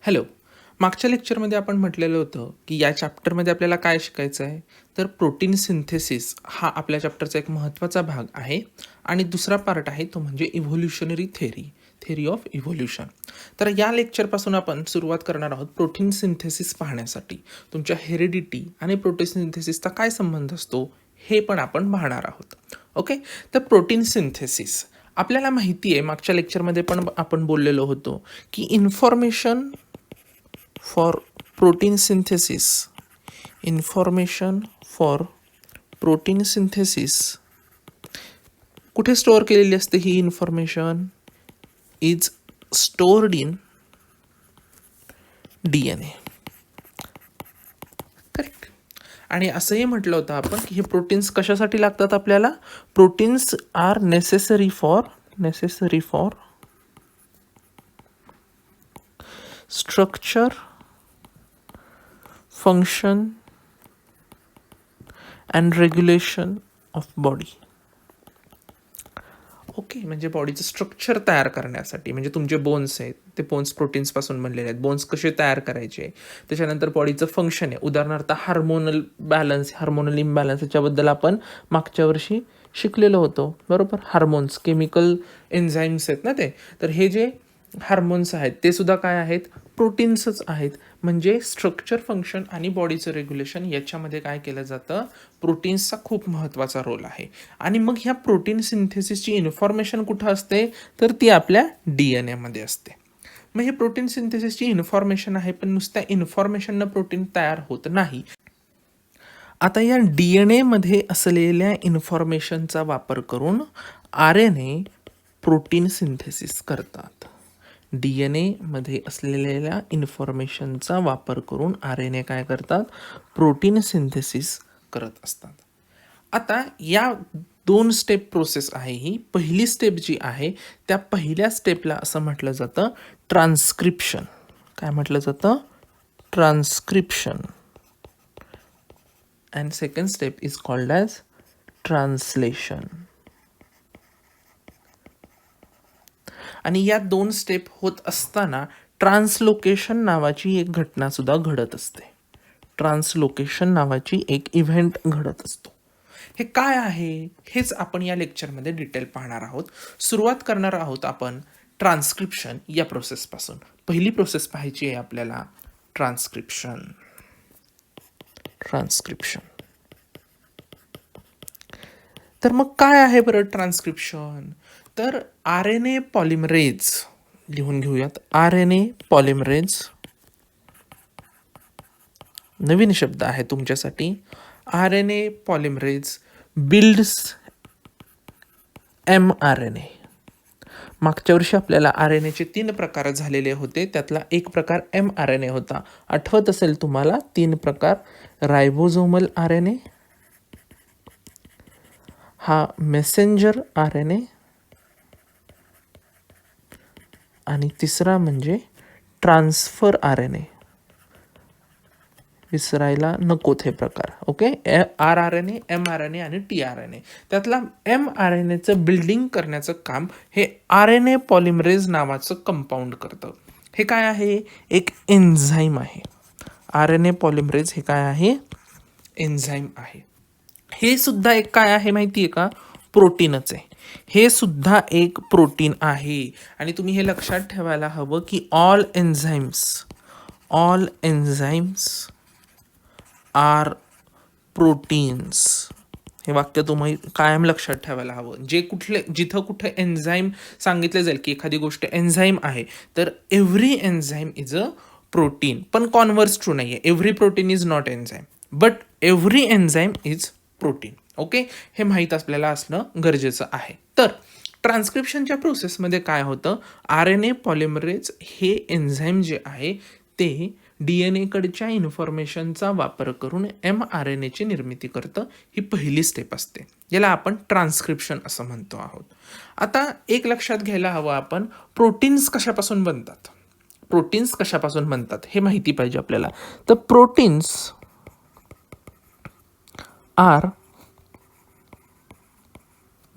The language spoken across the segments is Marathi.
हॅलो. मागच्या लेक्चरमध्ये आपण म्हटलेलं होतं की या चॅप्टरमध्ये आपल्याला काय शिकायचं आहे, तर प्रोटीन सिंथेसिस हा आपल्या चॅप्टरचा एक महत्त्वाचा भाग आहे आणि दुसरा पार्ट आहे तो म्हणजे इव्होल्युशनरी थेरी ऑफ इव्होल्युशन. तर या लेक्चरपासून आपण सुरुवात करणार आहोत प्रोटीन सिंथेसिस पाहण्यासाठी. तुमच्या हेरिडिटी आणि प्रोटीन सिंथेसिसचा काय संबंध असतो हे पण आपण पाहणार आहोत. ओके. तर प्रोटीन सिंथेसिस आपल्याला माहिती आहे, मागच्या लेक्चरमध्ये पण आपण बोललेलो होतो की information for protein synthesis information for protein synthesis कुठे स्टोअर केलेली असते ही information is stored in DNA. Correct. आणि असंही म्हटलं होतं आपण की हे प्रोटीन्स कशासाठी लागतात आपल्याला. Proteins are necessary for structure function and regulation of body. Okay. म्हणजे बॉडीचं स्ट्रक्चर तयार करण्यासाठी, म्हणजे तुमचे बोन्स आहेत ते बोन्स प्रोटीन्सपासून बनलेले आहेत. बोन्स कसे तयार करायचे, त्याच्यानंतर बॉडीचं फंक्शन आहे, उदाहरणार्थ हार्मोनल इम्बॅलन्स याच्याबद्दल आपण मागच्या वर्षी शिकलेलो होतो बरोबर. हार्मोन्स केमिकल एन्झाईम्स आहेत ना ते. तर हे जे हार्मोन्स आहेत ते सुद्धा काय आहेत, प्रोटीन्सच आहेत. म्हणजे स्ट्रक्चर फंक्शन आणि बॉडीचं रेग्युलेशन याच्यामध्ये काय केलं जातं, प्रोटीन्सचा खूप महत्त्वाचा रोल आहे. आणि मग ह्या प्रोटीन सिंथेसिसची इन्फॉर्मेशन कुठं असते, तर ती आपल्या DNA मध्ये असते. मग हे प्रोटीन सिंथेसिसची इन्फॉर्मेशन आहे, पण नुसत्या इन्फॉर्मेशननं प्रोटीन तयार होत नाही. आता या DNA मध्ये असलेल्या इन्फॉर्मेशनचा वापर करून RNA प्रोटीन सिंथेसिस करतात. DNA मध्ये असलेल्या इन्फॉर्मेशनचा वापर करून RNA काय करतात, प्रोटीन सिंथेसिस करत असतात. आता या 2 स्टेप प्रोसेस आहे ही. पहिली स्टेप जी आहे त्या पहिल्या स्टेपला असं म्हटलं जातं ट्रान्स्क्रिप्शन. काय म्हटलं जातं, transcription. And second step is called as translation. आणि या 2 स्टेप होत असताना ट्रान्सलोकेशन नावाची एक घटना सुद्धा घडत असते. ट्रान्सलोकेशन नावाची एक इव्हेंट घडत असतो. हे काय आहे हेच आपण या लेक्चरमध्ये डिटेल पाहणार आहोत. सुरुवात करणार आहोत आपण ट्रान्स्क्रिप्शन या प्रोसेसपासून. पहिली प्रोसेस पाहायची आहे आपल्याला, ट्रान्स्क्रिप्शन. तर मग काय आहे बरं ट्रान्स्क्रिप्शन. तर RNA पॉलिमरेज लिहून घेऊयात. RNA पॉलिमरेज नवीन शब्द आहे तुमच्यासाठी. RNA polymerase builds mRNA. मागच्या वर्षी आपल्याला RNAचे 3 प्रकार झालेले होते, त्यातला एक प्रकार mRNA होता. आठवत असेल तुम्हाला 3 प्रकार. रायबोझोमल RNA, हा मेसेंजर RNA आणि तिसरा म्हणजे ट्रान्सफर RNA. विसरायला नकोत हे प्रकार. ओके. rRNA, mRNA आणि tRNA. त्यातला mRNAचं बिल्डिंग करण्याचं काम हे RNA पॉलिमरेज नावाचं कंपाऊंड करतं. हे काय आहे, एक एन्झाईम आहे. RNA पॉलिमरेज हे काय आहे, एन्झाईम आहे. हे सुद्धा एक काय आहे माहिती आहे का, प्रोटीनच आहे. हे सुद्धा एक प्रोटीन आहे. आणि तुम्ही हे लक्षात ठेवायला हवं की ऑल एन्झाईम्स आर प्रोटीन्स. हे वाक्य तुम्ही कायम लक्षात ठेवायला हवं. जिथं कुठे एन्झाईम सांगितलं जाईल की एखादी गोष्ट एन्झाईम आहे, तर every enzyme is a protein. पण कॉन्व्हर्स ट्रू नाही आहे. Every protein is not enzyme, but every enzyme is protein. Okay. हे माहीत आपल्याला असणं गरजेचं आहे. तर ट्रान्स्क्रिप्शनच्या प्रोसेसमध्ये काय होतं, RNA पॉलिमरेज हे एन्झाईम जे आहे ते DNA कडच्या इन्फॉर्मेशनचा वापर करून mRNAची निर्मिती करतं. ही पहिली स्टेप असते, याला आपण ट्रान्स्क्रिप्शन असं म्हणतो आहोत. आता एक लक्षात घ्यायला हवं आपण, प्रोटीन्स कशापासून बनतात हे माहिती पाहिजे आपल्याला. तर proteins are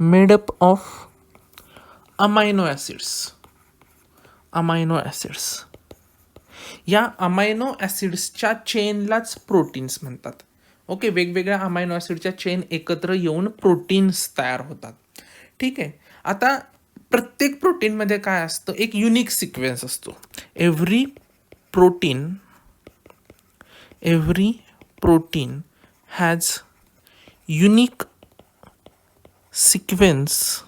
made up of amino acids. या अमायनो ॲसिड्सच्या चेनलाच प्रोटीन्स म्हणतात. ओके, वेगवेगळ्या अमायनो ॲसिडच्या चेन एकत्र येऊन प्रोटीन्स तयार होतात. ठीक आहे. आता प्रत्येक प्रोटीनमध्ये काय असतं, एक युनिक सिक्वेन्स असतो. Every protein has unique sequence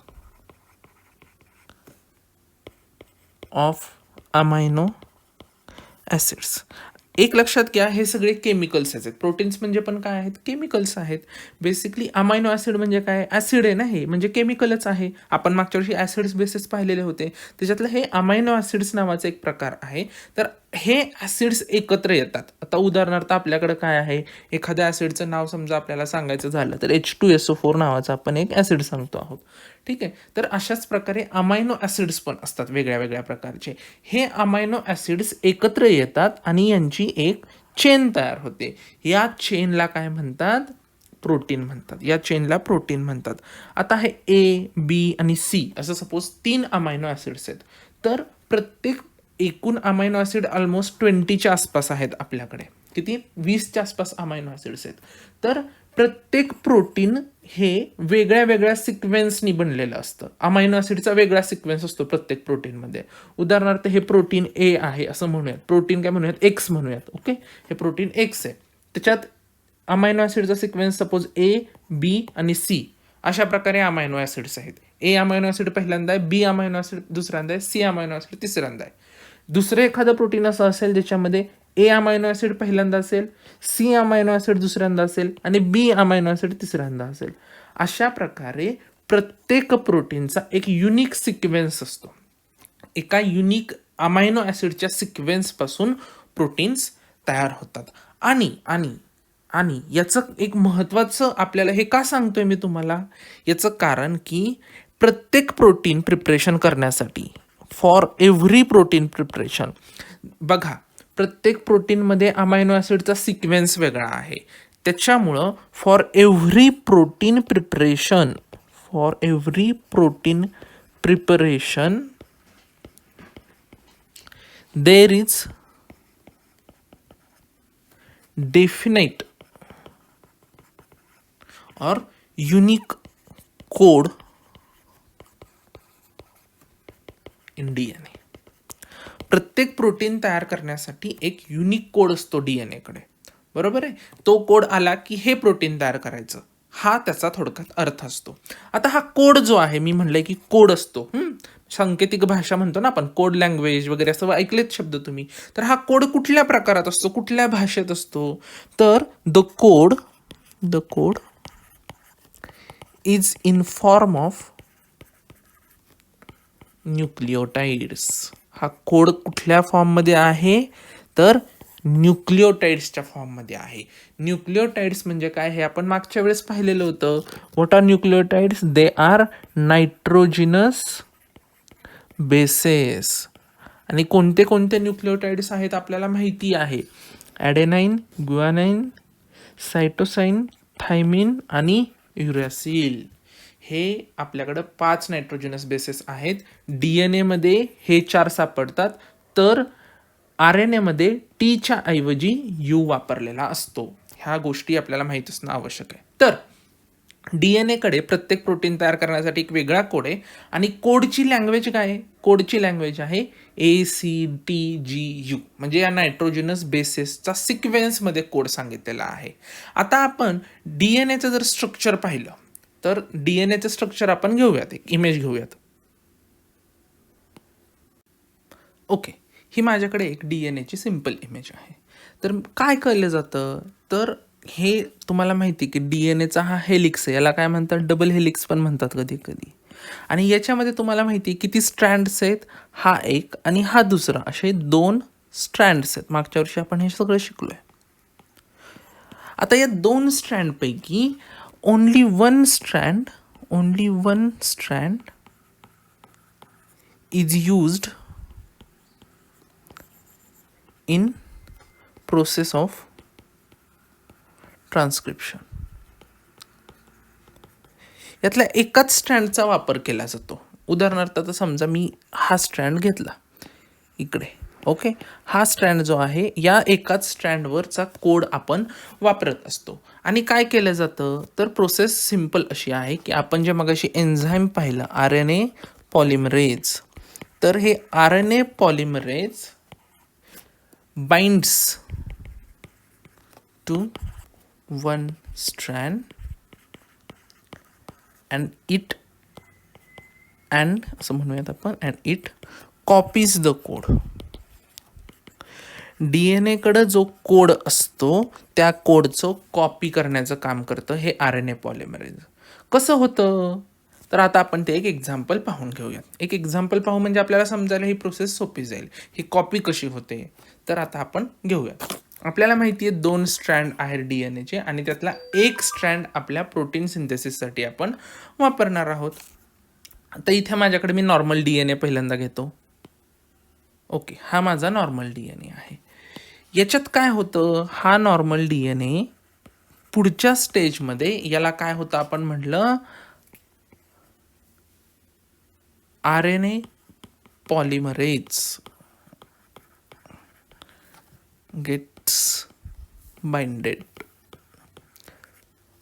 of amino acids. एक लक्षात घ्या, हे सगळे केमिकल्स आहेत. प्रोटीन्स म्हणजे पण काय आहेत, केमिकल्स आहेत. बेसिकली अमायनो ॲसिड म्हणजे काय, ॲसिड आहे ना, हे म्हणजे केमिकलच आहे. आपण मागच्या वर्षी ॲसिड्स बेसिस पाहिलेले होते, त्याच्यातलं हे अमायनो ॲसिड्स नावाचा एक प्रकार आहे. तर हे ॲसिड्स एकत्र येतात. आता उदाहरणार्थ आपल्याकडे काय आहे, एखाद्या ॲसिडचं नाव समजा आपल्याला सांगायचं झालं तर H2SO4 नावाचं आपण एक ॲसिड सांगतो आहोत. ठीक आहे. तर अशाच प्रकारे अमायनो ॲसिड्स पण असतात वेगळ्या वेगळ्या प्रकारचे. हे अमायनो ॲसिड्स एकत्र येतात आणि यांची एक चेन तयार होते. या चेनला काय म्हणतात, प्रोटीन म्हणतात. या चेनला प्रोटीन म्हणतात. आता हे A, B आणि C असं सपोज 3 अमायनो ॲसिड्स आहेत. तर प्रत्येक एकूण अमायनो ॲसिड ऑलमोस्ट 20च्या आसपास आहेत आपल्याकडे. किती, 20च्या आसपास अमायनो ॲसिड्स आहेत. तर प्रत्येक प्रोटीन हे वेगळ्या वेगळ्या सिक्वेन्सनी बनलेलं असतं. अमायनो ॲसिडचा वेगळा सिक्वेन्स असतो प्रत्येक प्रोटीनमध्ये. उदाहरणार्थ हे प्रोटीन ए आहे असं म्हणूयात, प्रोटीन काय म्हणूयात, एक्स म्हणूयात. ओके, हे प्रोटीन एक्स आहे. त्याच्यात अमायनो ॲसिडचा सिक्वेन्स सपोज A, B आणि C अशा प्रकारे अमायनो ॲसिड्स आहेत. ए अमायनो ॲसिड पहिल्यांदा आहे, बी अमायनो ॲसिड दुसऱ्यांदा आहे, सी अमायनो ॲसिड तिसऱ्यांदा आहे. दुसरं एखादं प्रोटीन असं असेल ज्याच्यामध्ये ए अमायनो ॲसिड पहिल्यांदा असेल, सी अमायनो ॲसिड दुसऱ्यांदा असेल आणि बी अमायनो ॲसिड तिसऱ्यांदा असेल. अशा प्रकारे प्रत्येक प्रोटीनचा एक युनिक सिक्वेन्स असतो. एका युनिक अमायनो ॲसिडच्या सिक्वेन्सपासून प्रोटीन्स तयार होतात. आणि आणि आणि याचं एक महत्त्वाचं आपल्याला हे का सांगतोय मी तुम्हाला, याचं कारण की प्रत्येक प्रोटीन प्रिपरेशन करण्यासाठी, फॉर एव्हरी प्रोटीन प्रिपरेशन, बघा प्रत्येक प्रोटीनमध्ये अमायनो ॲसिडचा सिक्वेन्स वेगळा आहे. त्याच्यामुळं for every protein preparation there is definite और युनिक कोड इन DNA. प्रत्येक प्रोटीन तयार करण्यासाठी एक युनिक कोड असतो DNA कडे, बरोबर आहे. तो कोड आला की हे प्रोटीन तयार करायचं, हा त्याचा थोडक्यात अर्थ असतो. आता हा कोड जो आहे, मी म्हणलंय की कोड असतो, सांकेतिक भाषा म्हणतो ना आपण, कोड लँग्वेज वगैरे असं ऐकलेत शब्द तुम्ही. तर हा कोड कुठल्या प्रकारात असतो, कुठल्या भाषेत असतो, तर the code is in form of nucleotides. हा कोड कुठल्या फॉर्ममध्ये आहे, तर न्यूक्लियोटाइड्सच्या फॉर्ममध्ये आहे. न्यूक्लियोटाइड्स म्हणजे काय, हे आपण मागच्या वेळेस पाहिलेलं होतं. What are nucleotides, they are nitrogenous bases. आणि कोणते कोणते न्यूक्लियोटाइड्स आहेत आपल्याला माहिती आहे, ॲडेनाइन, ग्युआनाइन, सायटोसाइन, थायमिन आणि युरॅसिल. हे आपल्याकडं 5 नायट्रोजनस बेसेस आहेत. DNA मध्ये हे 4 सापडतात, तर RNA मध्ये टीच्या ऐवजी U वापरलेला असतो. ह्या गोष्टी आपल्याला माहीत असणं आवश्यक आहे. तर DNA कडे प्रत्येक प्रोटीन तयार करण्यासाठी एक वेगळा कोड आहे. आणि कोडची लँग्वेज काय आहे, कोडची लँग्वेज आहे ACTGU, म्हणजे या नायट्रोजनस बेसेसचा सिक्वेन्समध्ये कोड सांगितलेला आहे. आता आपण DNAचं जर स्ट्रक्चर पाहिलं, तर DNAचं स्ट्रक्चर आपण घेऊयात, एक इमेज घेऊयात. ओके, ही माझ्याकडे एक DNAची सिम्पल इमेज आहे. तर काय केलं जातं, तर हे तुम्हाला माहिती की DNAचा हा हेलिक्स आहे, याला काय म्हणतात, डबल हेलिक्स पण म्हणतात कधी कधी. आणि याच्यामध्ये तुम्हाला माहिती किती स्ट्रँड्स आहेत, हा एक आणि हा दुसरा, असे 2 स्ट्रँड्स आहेत. मागच्या वर्षी आपण हे सगळं शिकलोय. आता या 2 स्ट्रँडपैकी only one strand is used in process of transcription. यातल्या एकाच स्ट्रँडचा वापर केला जातो. उदाहरणार्थ आता समजा मी हा स्ट्रँड घेतला इकडे, ओके, हा स्ट्रँड जो आहे या एकाच स्ट्रँडवरचा कोड आपण वापरत असतो. आणि काय केलं जातं, तर प्रोसेस सिम्पल अशी आहे की आपण जे मगाशी एन्झाईम पाहिलं RNA पॉलिमरेज, तर हे RNA polymerase binds to one strand and it and असं म्हणूयात आपण, and it copies the code. DNA कडं जो कोड असतो त्या कोडचं कॉपी करण्याचं काम करतं हे RNA पॉलिमरेज. कसं होतं, तर आता आपण ते एक एक्झाम्पल पाहून घेऊयात. एक एक्झाम्पल पाहू म्हणजे आपल्याला समजायला ही प्रोसेस सोपी जाईल. ही कॉपी कशी होते तर आता आपण घेऊयात. आपल्याला माहिती आहे 2 स्ट्रँड आहेत DNAचे आणि त्यातला एक स्ट्रँड आपल्या प्रोटीन सिंथेसिससाठी आपण वापरणार आहोत. आता इथे माझ्याकडे मी नॉर्मल DNA पहिल्यांदा घेतो. ओके, हा माझा नॉर्मल DNA आहे. याच्यात काय होतं, हा नॉर्मल DNA पुढच्या स्टेजमध्ये याला काय होतं आपण म्हटलं RNA polymerase gets binded.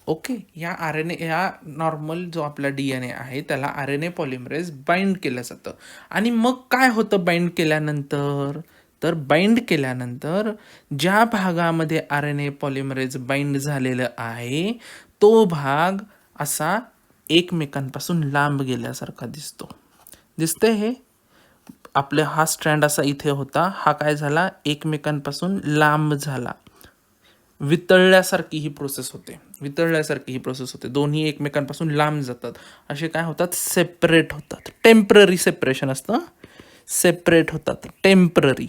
Okay, या नॉर्मल जो आपला DNA आहे त्याला RNA पॉलिमरेज बाइंड केलं जातं. आणि मग काय होतं बाइंड केल्यानंतर, तर बाइंड केल्यानंतर ज्या भागामध्ये RNA पॉलिमरेज बाइंड झालेलं आहे तो भाग असा एकमेकांपासून लांब गेल्यासारखा दिसतंय. हे आपलं हा स्ट्रँड असा इथे होता, हा काय झाला एकमेकांपासून लांब झाला. वितळल्यासारखी ही प्रोसेस होते. दोन्ही एकमेकांपासून लांब जातात. असे काय होतात, सेपरेट होतात. टेम्पररी सेपरेशन असतं, सेपरेट होतात टेम्पररी.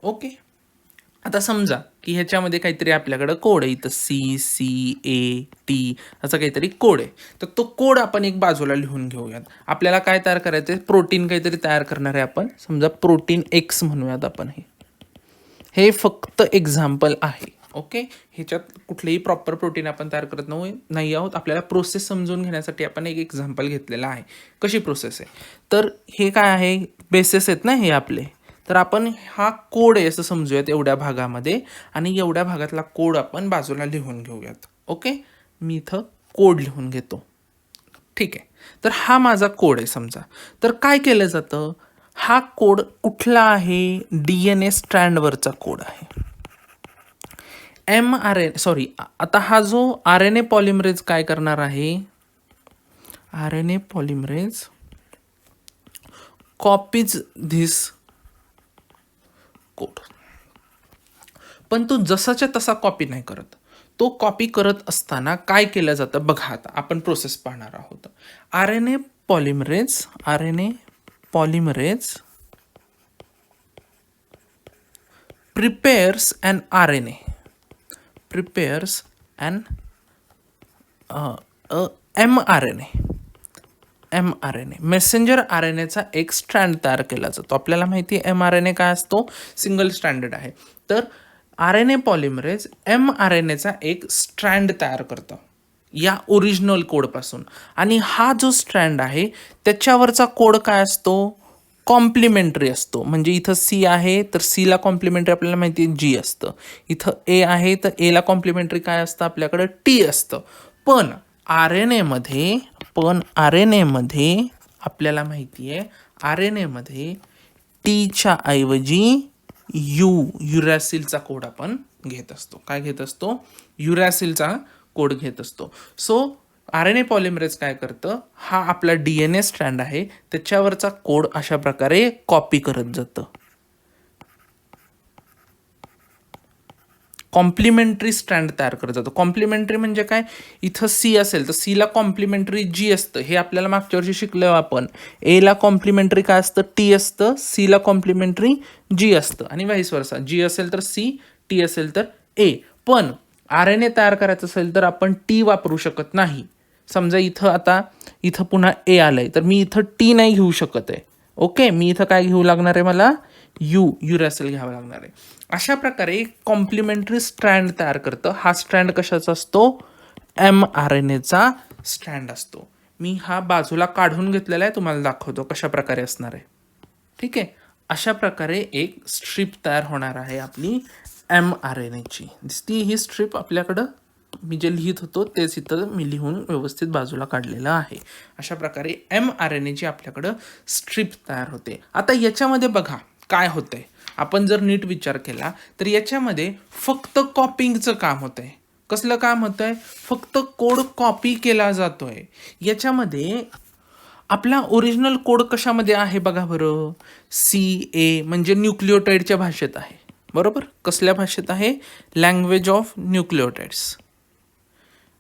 ओके, आता समजा की ह्याच्यामध्ये काहीतरी आपल्याकडं कोड आहे, इथं CCAT असं काहीतरी कोड आहे. तर तो कोड आपण एक बाजूला लिहून घेऊयात. आपल्याला काय तयार करायचं आहे, प्रोटीन काहीतरी तयार करणार आहे आपण. समजा प्रोटीन X म्हणूयात आपण. हे फक्त एक्झाम्पल आहे. ओके, ह्याच्यात कुठलेही प्रॉपर प्रोटीन आपण तयार करत नाही आहोत. आपल्याला प्रोसेस समजून घेण्यासाठी आपण एक एक्झाम्पल घेतलेला आहे. कशी प्रोसेस आहे, तर हे काय आहे, बेसेस आहेत ना हे आपले. तर आपण हा कोड आहे असं समजूयात एवढ्या भागामध्ये, आणि एवढ्या भागातला कोड आपण बाजूला लिहून घेऊयात. ओके, मी इथं कोड लिहून घेतो. ठीक आहे, तर हा माझा कोड आहे समजा. तर काय केलं जातं, हा कोड कुठला आहे, DNA स्ट्रँडवरचा कोड आहे. आता हा जो RNA पॉलिमरेज काय करणार आहे, RNA polymerase copies this code. पण तो जसाच्या तसा कॉपी नाही करत. तो कॉपी करत असताना काय केलं जातं बघा, आता आपण प्रोसेस पाहणार आहोत. RNA polymerase prepares an mRNA messenger RNAचा एक स्ट्रँड तयार केला जातो. आपल्याला माहिती आहे mRNA काय असतो, सिंगल स्ट्रँडेड आहे. तर RNA पॉलिमरेज mRNAचा एक स्ट्रँड तयार करतं या ओरिजिनल कोडपासून. आणि हा जो स्ट्रँड आहे त्याच्यावरचा कोड काय असतो, कॉम्प्लिमेंटरी असतो. म्हणजे इथं C आहे तर Cला कॉम्प्लिमेंटरी आपल्याला माहिती आहे G असतं. इथं A आहे तर Aला कॉम्प्लिमेंटरी काय असतं आपल्याकडं T असतं. पण RNA मध्ये आपल्याला माहिती आहे RNA मध्ये Tच्या ऐवजी युरॅसिलचा कोड आपण घेत असतो. काय घेत असतो, युरॅसिलचा कोड घेत असतो. सो RNA पॉलिमरेज काय करतं, हा आपला DNA स्ट्रँड आहे त्याच्यावरचा कोड अशा प्रकारे कॉपी करत जातं. कॉम्प्लिमेंटरी स्ट्रँड तयार करत जातो. कॉम्प्लिमेंटरी म्हणजे काय, इथं C असेल तर Cला कॉम्प्लिमेंटरी G असतं. हे आपल्याला मागच्या वर्षी शिकलो आपण. Aला कॉम्प्लिमेंटरी काय असतं, T असतं. Cला कॉम्प्लिमेंटरी G असतं आणि व्हाईस वर्सा. G असेल तर C, T असेल तर A. पण RNA तयार करायचं असेल तर आपण T वापरू शकत नाही. समजा इथं पुन्हा A आलंय तर मी इथं T नाही घेऊ शकत आहे. ओके, मी इथं काय घेऊ लागणार आहे, मला युरॅसिल घ्यावं लागणार आहे. अशा प्रकारे कॉम्प्लिमेंटरी स्ट्रँड तयार करतं. हा स्ट्रँड कशाचा असतो, mRNAचा स्ट्रँड असतो. मी हा बाजूला काढून घेतलेला आहे, तुम्हाला दाखवतो कशा प्रकारे असणार आहे. ठीक आहे, अशा प्रकारे एक स्ट्रीप तयार होणार आहे आपली mRNAची. दिसती ही स्ट्रीप आपल्याकडं, मी जे लिहित होतो तेच इथं मी लिहून व्यवस्थित बाजूला काढलेलं आहे. अशा प्रकारे mRNAची आपल्याकडं स्ट्रीप तयार होते. आता याच्यामध्ये बघा काय होतंय, आपण जर नीट विचार केला तर याच्यामध्ये फक्त कॉपिंगचं काम होतंय. कसलं काम होतंय? फक्त कोड कॉपी केला जातोय. याच्यामध्ये आपला ओरिजिनल कोड कशामध्ये आहे बघा बरं, CA म्हणजे न्यूक्लिओटाइडच्या भाषेत आहे. बरोबर, कसल्या भाषेत आहे? लँग्वेज ऑफ न्यूक्लिओटाइड्स,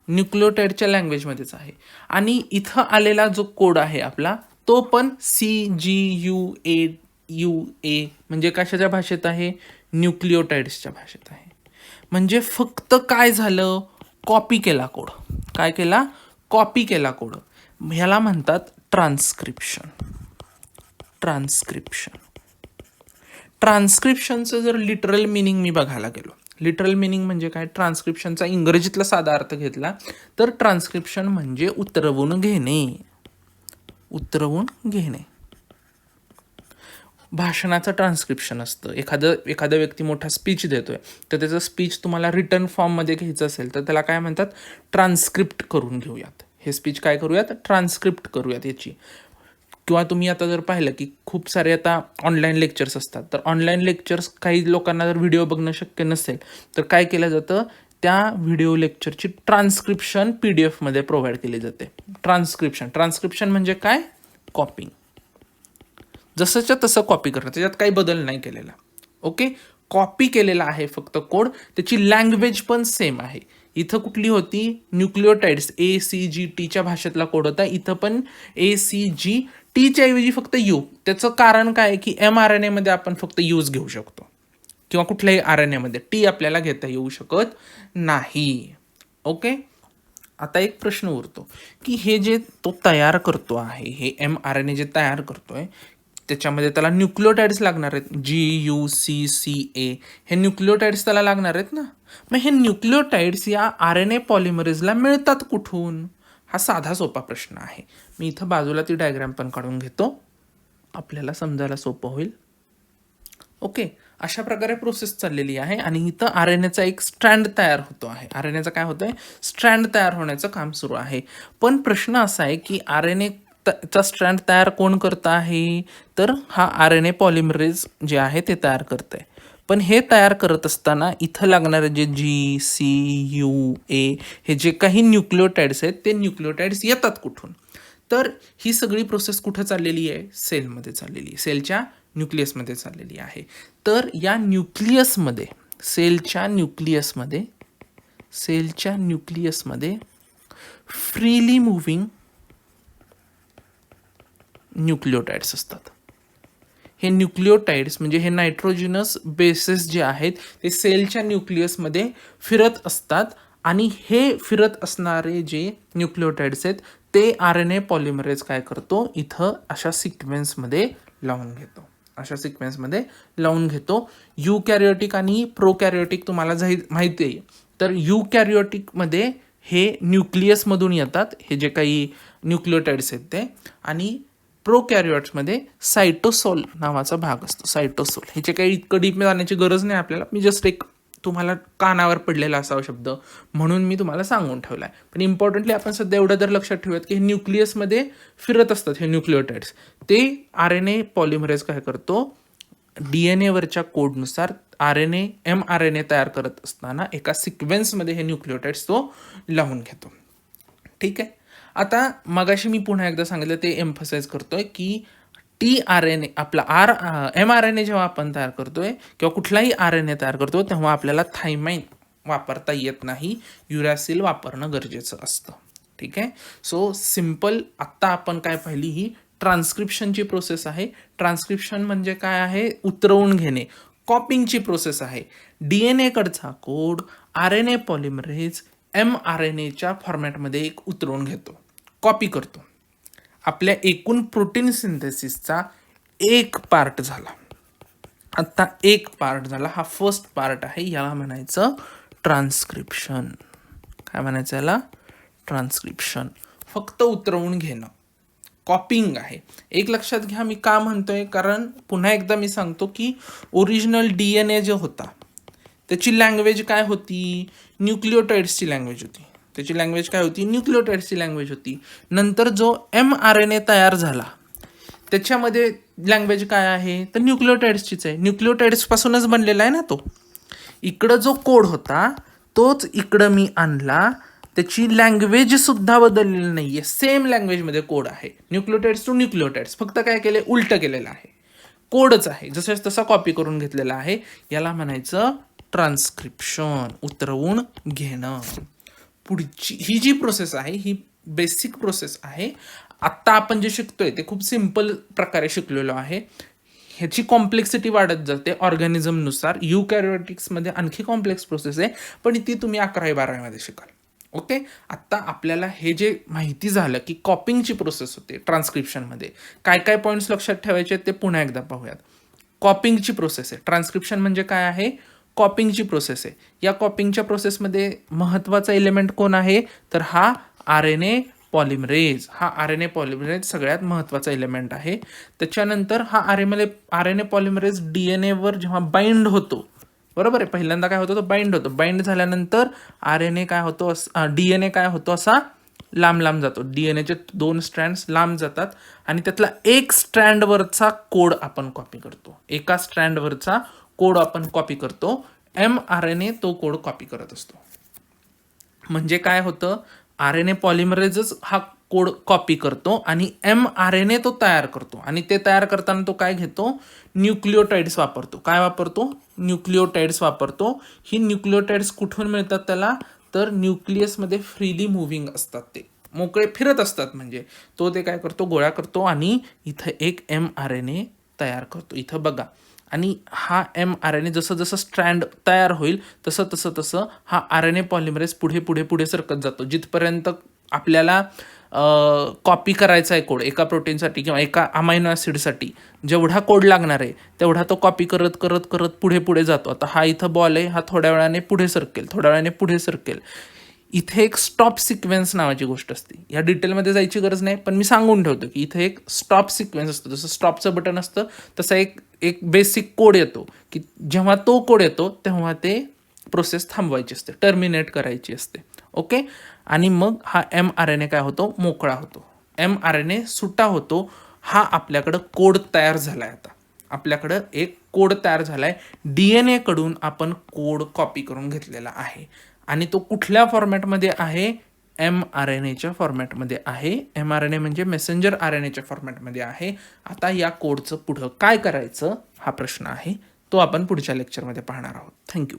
न्यूक्लिओटाइडच्या लँग्वेजमध्येच आहे. आणि इथं आलेला जो कोड आहे आपला तो पण CGUA म्हणजे कशाच्या भाषेत आहे? न्यूक्लिओटाइड्सच्या भाषेत आहे. म्हणजे फक्त काय झालं? कॉपी केला कोड. काय केला? कॉपी केला कोड. ह्याला म्हणतात ट्रान्स्क्रिप्शन. ट्रान्स्क्रिप्शन ट्रान्स्क्रिप्शनचं जर लिटरल मिनिंग मी बघायला गेलो, लिटरल मिनिंग म्हणजे काय? ट्रान्स्क्रिप्शनचा इंग्रजीतला साधा अर्थ घेतला तर ट्रान्स्क्रिप्शन म्हणजे उतरवून घेणे. उतरवून घेणे. भाषणाचं ट्रान्स्क्रिप्शन असतं. एखादा व्यक्ती मोठा स्पीच देतोय तर त्याचं स्पीच तुम्हाला रिटर्न फॉर्ममध्ये घ्यायचं असेल तर त्याला काय म्हणतात? ट्रान्स्क्रिप्ट करून घेऊयात. हे स्पीच काय करूयात? ट्रान्स्क्रिप्ट करूयात याची. किंवा तुम्ही आता जर पाहिलं की खूप सारे आता ऑनलाईन लेक्चर्स असतात, तर ऑनलाईन लेक्चर्स काही लोकांना जर व्हिडिओ बघणं शक्य नसेल तर काय केलं जातं? त्या व्हिडिओ लेक्चरची ट्रान्स्क्रिप्शन PDF मध्ये प्रोव्हाइड केली जाते. ट्रान्स्क्रिप्शन म्हणजे काय? कॉपिंग. जसंच्या तसं कॉपी करणं, त्याच्यात काही बदल नाही केलेला. ओके, कॉपी केलेला आहे फक्त कोड. त्याची लँग्वेज पण सेम आहे. इथं कुठली होती? न्यूक्लिओटाइड्स ACGTच्या भाषेतला कोड होता. इथं पण ACGTच्या ऐवजी फक्त U. त्याचं कारण काय की mRNA मध्ये आपण फक्त यूज घेऊ शकतो किंवा कुठल्याही RNA मध्ये T आपल्याला घेता येऊ शकत नाही. ओके, आता एक प्रश्न उरतो की हे जे तो तयार करतो आहे, हे mRNA जे तयार करतोय त्याच्यामध्ये त्याला न्यूक्लिओटाइड्स लागणार आहेत. GUCCA हे न्यूक्लिओटाइड्स त्याला लागणार आहेत ना. मग हे न्यूक्लिओटाइड्स या RNA पॉलिमरेजला मिळतात कुठून? हा साधा सोपा प्रश्न आहे. मी इथं बाजूला ती डायग्राम पण काढून घेतो, आपल्याला समजायला सोपं होईल. ओके, अशा प्रकारे प्रोसेस चाललेली आहे आणि इथं RNAचा एक स्ट्रँड तयार होतो आहे. RNAचा काय होतंय? स्ट्रँड तयार होण्याचं काम सुरू आहे. पण प्रश्न असा आहे की RNA चा स्ट्रँड तयार कोण करत आहे? तर हा RNA पॉलिमरेज जे आहे ते तयार करत आहे. पण हे तयार करत असताना इथं लागणारे जे GCUA हे जे काही न्यूक्लिओटाइड्स आहेत ते न्यूक्लिओटाइड्स येतात कुठून? तर ही सगळी प्रोसेस कुठं चाललेली आहे? सेलमध्ये चाललेली आहे. सेलच्या न्यूक्लियसमध्ये चाललेली आहे. तर या न्यूक्लियसमध्ये, सेलच्या न्यूक्लियसमध्ये फ्रीली मुव्हिंग न्यूक्लिओटाइड्स असतात. हे न्यूक्लिओटाइड्स म्हणजे हे नायट्रोजिनस बेसेस जे आहेत ते सेलच्या न्यूक्लियसमध्ये फिरत असतात आणि हे फिरत असणारे जे न्यूक्लिओटाइड्स आहेत ते RNA पॉलिमरेज काय करतो? इथं अशा सिक्वेन्समध्ये लावून घेतो. युकॅरियोटिक आणि प्रोकॅरियोटिक तुम्हाला माहिती आहे. तर युकॅरियोटिकमध्ये हे न्यूक्लियसमधून येतात, हे जे काही न्यूक्लिओटाइड्स आहेत ते, आणि प्रोकॅरियोट्समध्ये सायटोसोल नावाचा भाग असतो. सायटोसोल ह्याचे काही इतकं डीप जाण्याची गरज नाही आपल्याला. मी जस्ट एक तुम्हाला कानावर पडलेला असावा शब्द म्हणून मी तुम्हाला सांगून ठेवला आहे. पण इम्पॉर्टंटली आपण सध्या एवढं तर लक्षात ठेवूयात की हे न्यूक्लियसमध्ये फिरत असतात हे न्यूक्लिओटाइड्स. ते RNA पॉलिमरेज काय करतो? DNA वरच्या कोडनुसार mRNA तयार करत असताना एका सिक्वेन्समध्ये हे न्यूक्लिओटाइड्स तो लावून घेतो. ठीक आहे, आता मगाशी मी पुन्हा एकदा सांगितलं ते एम्फसाइज करतोय की tRNA आपला mRNA जेव्हा आपण तयार करतोय किंवा कुठलाही RNA तयार करतो तेव्हा आपल्याला थायमाइन वापरता येत नाही, युरॅसिल वापरणं गरजेचं असतं. ठीक आहे, सो सिम्पल. आत्ता आपण काय पाहिली? ही ट्रान्स्क्रिप्शनची प्रोसेस आहे. ट्रान्स्क्रिप्शन म्हणजे काय आहे? उतरवून घेणे, कॉपिंगची प्रोसेस आहे. DNA कडचा कोड RNA पॉलिमरेज mRNAच्या फॉर्मॅटमध्ये एक उतरवून घेतो, कॉपी करतो. आपल्या एकूण प्रोटीन सिंथेसिसचा एक पार्ट झाला. आता एक पार्ट झाला, हा फर्स्ट पार्ट आहे. याला म्हणायचं ट्रान्स्क्रिप्शन. काय म्हणायचं याला? ट्रान्स्क्रिप्शन. फक्त उतरवून घेणं, कॉपिंग आहे. एक लक्षात घ्या मी का म्हणतोय, कारण पुन्हा एकदा मी सांगतो की ओरिजिनल DNA जो होता त्याची लँग्वेज काय होती, न्यूक्लिओटाइड्सची लँग्वेज होती. त्याची लँग्वेज काय होती, न्यूक्लिओटाइड्सची लँग्वेज होती. नंतर जो mRNA तयार झाला त्याच्यामध्ये लँग्वेज काय आहे, तर न्यूक्लिओटाइड्सचीच आहे. न्यूक्लिओटाइड्सपासूनच बनलेला आहे ना तो. इकडं जो कोड होता तोच इकडं मी आणला, त्याची लँग्वेज सुद्धा बदललेली नाहीये, सेम लँग्वेजमध्ये कोड आहे. न्यूक्लिओटाइड्स टू न्यूक्लिओटाइड्स, फक्त काय केले, उलटं केलेलं आहे. कोडच आहे, जसं तसा कॉपी करून घेतलेला आहे. याला म्हणायचं ट्रान्स्क्रिप्शन, उतरवून घेणं. पुढची ही जी प्रोसेस आहे ही बेसिक प्रोसेस आहे. आत्ता आपण जे शिकतोय ते खूप सिम्पल प्रकारे शिकलेलो आहे. ह्याची कॉम्प्लेक्सिटी वाढत जाते ऑर्गॅनिझमनुसार. युकॅरियोटिक्समध्ये आणखी कॉम्प्लेक्स प्रोसेस आहे, पण ती तुम्ही 11वी-12वीमध्ये शिकाल. ओके, आत्ता आपल्याला हे जे माहिती झालं की कॉपिंगची प्रोसेस होते ट्रान्स्क्रिप्शनमध्ये, काय काय पॉईंट्स लक्षात ठेवायचे ते पुन्हा एकदा पाहूयात. कॉपिंगची प्रोसेस आहे ट्रान्स्क्रिप्शन म्हणजे काय आहे, कॉपिंगची प्रोसेस आहे. या कॉपिंगच्या प्रोसेसमध्ये महत्त्वाचा एलिमेंट कोण आहे, तर हा RNA पॉलिमरेज. हा RNA पॉलिमरेज सगळ्यात महत्त्वाचा एलिमेंट आहे. त्याच्यानंतर हा RNA पॉलिमरेज DNA जेव्हा बाइंड होतो, बरोबर आहे, पहिल्यांदा काय होतं, तो बाइंड होतो. बाइंड झाल्यानंतर RNA काय होतो, DNA काय होतो, असा लांब लांब जातो. DNAचे 2 स्ट्रँड्स लांब जातात आणि त्यातला एक स्ट्रँडवरचा कोड आपण कॉपी करतो. एका स्ट्रँडवरचा कोड आपण कॉपी करतो. mRNA तो कोड कॉपी करत असतो. म्हणजे काय होतं, RNA पॉलिमरेजच हा कोड कॉपी करतो आणि mRNA तो तयार करतो. आणि ते तयार करताना तो काय घेतो, न्यूक्लिओटाइड्स वापरतो. काय वापरतो, न्यूक्लिओटाइड्स वापरतो. ही न्यूक्लिओटाइड्स कुठून मिळतात त्याला, तर न्यूक्लियसमध्ये फ्रीली मुव्हिंग असतात, ते मोकळे फिरत असतात. म्हणजे तो ते काय करतो, गोळा करतो आणि इथं एक mRNA तयार करतो. इथं बघा, आणि हा mRNA जसं जसं स्ट्रँड तयार होईल तसं तसं तसं हा RNA पॉलिमरेज पुढे पुढे पुढे सरकत जातो. जिथपर्यंत आपल्याला कॉपी करायचा आहे कोड एका प्रोटीनसाठी किंवा एका अमायनो ॲसिडसाठी, जेवढा कोड लागणार आहे तेवढा तो कॉपी करत करत करत पुढे पुढे जातो. आता हा इथं बॉल आहे, हा थोड्या वेळाने पुढे सरकेल, थोड्या वेळाने पुढे सरकेल. इथे एक स्टॉप सिक्वेन्स नावाची गोष्ट असते. या डिटेलमध्ये जायची गरज नाही, पण मी सांगून ठेवतो की इथे एक स्टॉप सिक्वेन्स असतो. जसं स्टॉपचं बटन असतं तसं एक बेसिक कोड येतो की जेव्हा तो कोड येतो तेव्हा ते प्रोसेस थांबवायची असते, टर्मिनेट करायची असते. ओके, आणि मग हा mRNA काय होतो, मोकळा होतो. mRNA सुटा होतो. हा आपल्याकडं कोड तयार झाला आहे. आता आपल्याकडं एक कोड तयार झाला आहे. DNA कडून आपण कोड कॉपी करून घेतलेला आहे आणि तो कुठल्या फॉर्मॅटमध्ये आहे, mRNAच्या फॉर्मॅटमध्ये आहे. mRNA म्हणजे मेसेंजर RNAच्या फॉर्मॅटमध्ये आहे. आता या कोडचं पुढं काय करायचं हा प्रश्न आहे, तो आपण पुढच्या लेक्चरमध्ये पाहणार आहोत. थँक्यू.